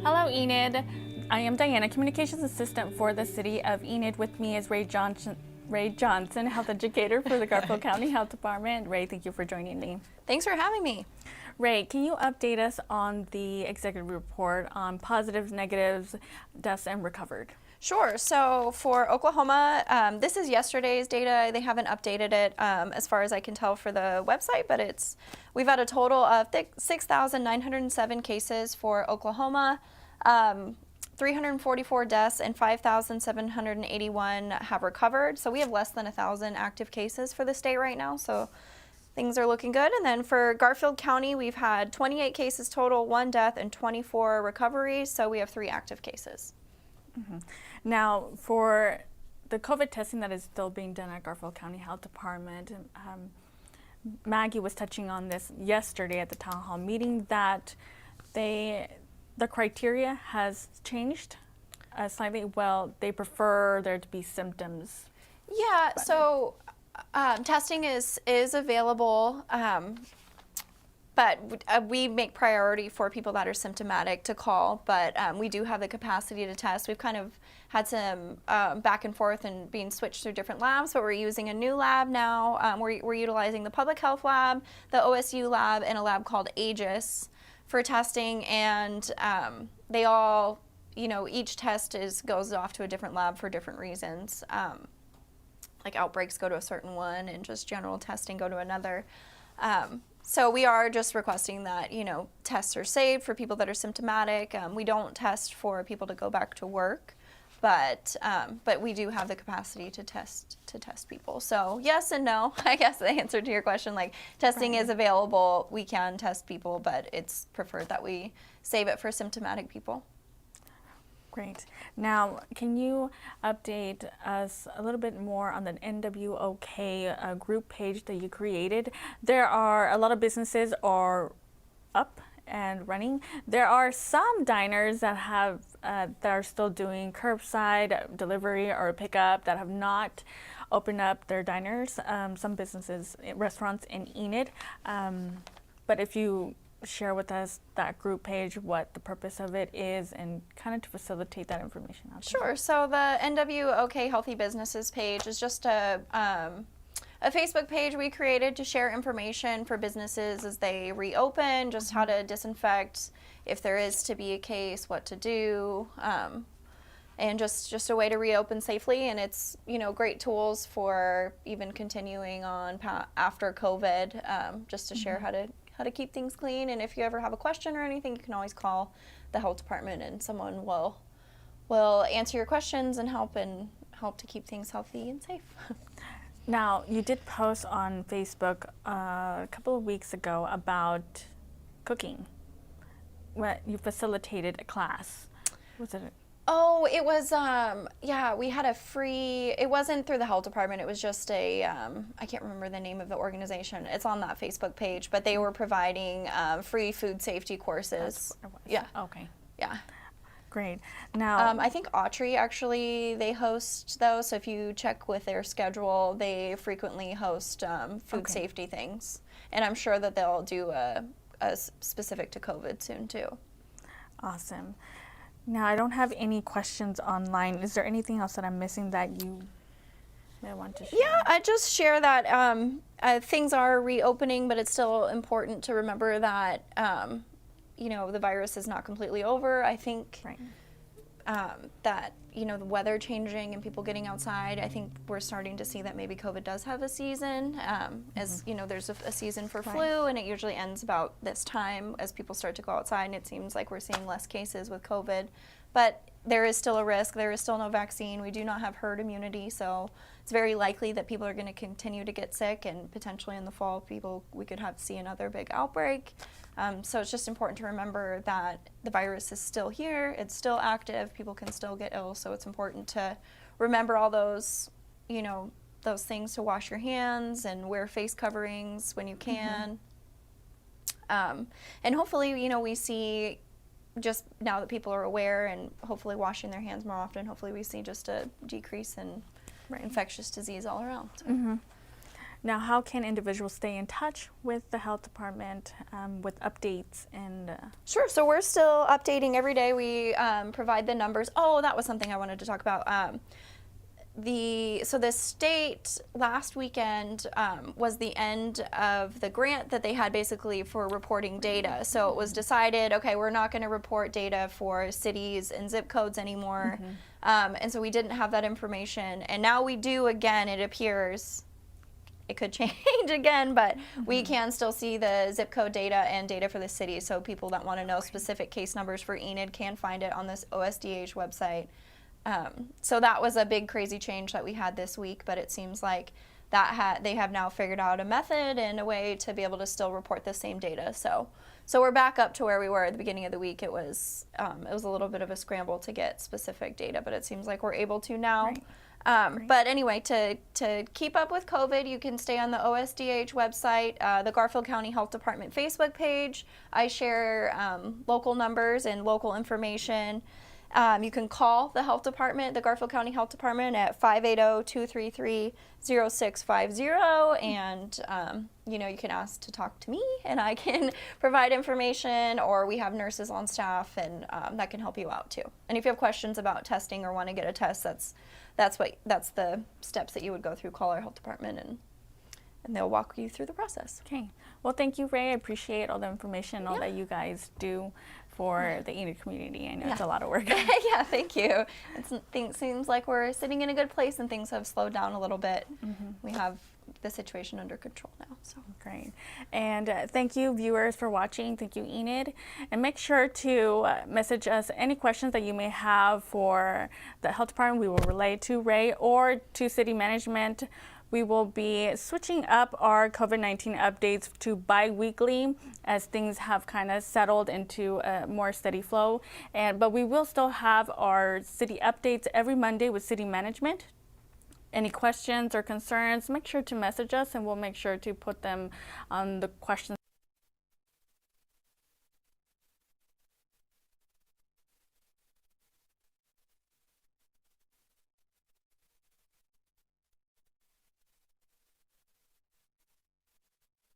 Hello, Enid. I am Diana, Communications Assistant for the City of Enid. With me is Rae Johnson, Health Educator for the Garfield County Health Department. Rae, thank you for joining me. Thanks for having me. Rae, can you update us on the executive report on positives, negatives, deaths, and recovered? Sure. So for Oklahoma, this is yesterday's data. They haven't updated it as far as I can tell for the website, but we've had a total of 6,907 cases for Oklahoma, 344 deaths, and 5,781 have recovered. So we have less than 1,000 active cases for the state right now. So things are looking good. And then for Garfield County, we've had 28 cases total, 1 death, and 24 recoveries. So we have 3 active cases. Mm-hmm. Now, for the COVID testing that is still being done at Garfield County Health Department, Maggie was touching on this yesterday at the town hall meeting, that the criteria has changed slightly. Well, they prefer there to be symptoms. Yeah, so testing is available, but we make priority for people that are symptomatic to call, but we do have the capacity to test. We've kind of had some back and forth and being switched through different labs, but we're using a new lab now. We're utilizing the public health lab, the OSU lab, and a lab called Aegis for testing, and they all, each test goes off to a different lab for different reasons. Like outbreaks go to a certain one, and just general testing go to another. So we are just requesting that, tests are saved for people that are symptomatic. We don't test for people to go back to work, but we do have the capacity to test people. So yes and no, I guess the answer to your question, testing is available. We can test people, but it's preferred that we save it for symptomatic people. Great. Now, can you update us a little bit more on the NWOK group page that you created? There are a lot of businesses are up and running. There are some diners that are still doing curbside delivery or pickup that have not opened up their diners. Some businesses, restaurants in Enid. But if you share with us that group page, what the purpose of it is, and kind of to facilitate that information out there. Sure. So the NWOK Healthy Businesses page is just a Facebook page we created to share information for businesses as they reopen, just how to disinfect if there is to be a case, what to do, and just a way to reopen safely. And it's, great tools for even continuing on after COVID, just to share how to keep things clean. And if you ever have a question or anything, you can always call the health department, and someone will answer your questions and help to keep things healthy and safe. Now, you did post on Facebook a couple of weeks ago about cooking. You facilitated a class. Was it Oh, it was, yeah, we had a free, it wasn't through the health department. It was just a, I can't remember the name of the organization. It's on that Facebook page, but they were providing free food safety courses. That's what it was. Yeah. Okay. Yeah. Great. Now, I think Autry actually, they host those. So if you check with their schedule, they frequently host food Okay. safety things. And I'm sure that they'll do a specific to COVID soon too. awesome. Now, I don't have any questions online. Is there anything else that I'm missing that you may want to share? Yeah, I just share that things are reopening, but it's still important to remember that, you know, the virus is not completely over. I think Right. that, you know, the weather changing and people getting outside, I think we're starting to see that maybe COVID does have a season. As, you know, there's a season for flu, and it usually ends about this time as people start to go outside, and it seems like we're seeing less cases with COVID. But there is still a risk. There is still no vaccine. We do not have herd immunity, so it's very likely that people are going to continue to get sick, and potentially in the fall, we could see another big outbreak. So it's just important to remember that the virus is still here. It's still active. People can still get ill, so it's important to remember all those, you know, those things to wash your hands and wear face coverings when you can. And hopefully, you know, we see, just now that people are aware and hopefully washing their hands more often, hopefully we see just a decrease in infectious disease all around. So. Now, how can individuals stay in touch with the health department with updates and? Sure. So we're still updating every day. We provide the numbers. Oh, that was something I wanted to talk about. So the state last weekend was the end of the grant that they had basically for reporting data. So it was decided, okay, we're not going to report data for cities and zip codes anymore. And so we didn't have that information. And now we do again, it appears. It could change again, but we can still see the zip code data and data for the city. So people that want to know specific case numbers for Enid can find it on this OSDH website. So that was a big crazy change that we had this week, but it seems like that they have now figured out a method and a way to be able to still report the same data. So we're back up to where we were at the beginning of the week. It was a little bit of a scramble to get specific data, but it seems like we're able to now. Right. But anyway, to keep up with COVID, you can stay on the OSDH website, the Garfield County Health Department Facebook page. I share local numbers and local information. You can call the health department, the Garfield County Health Department, at 580-233-0650, and you know, you can ask to talk to me, and I can provide information, or we have nurses on staff, and that can help you out too. And if you have questions about testing or want to get a test, that's the steps that you would go through. Call our health department, and they'll walk you through the process. Okay. Well, thank you, Rae. I appreciate all the information, all that you guys do for the Enid community. I know it's a lot of work. Yeah, thank you. It seems like we're sitting in a good place, and things have slowed down a little bit. We have the situation under control now. So great. And thank you, viewers, for watching. Thank you, Enid. And make sure to message us any questions that you may have for the health department. We will relay to Rae or to city management. We will be switching up our COVID-19 updates to bi-weekly as things have kind of settled into a more steady flow. But we will still have our city updates every Monday with city management. Any questions or concerns, make sure to message us, and we'll make sure to put them on the questions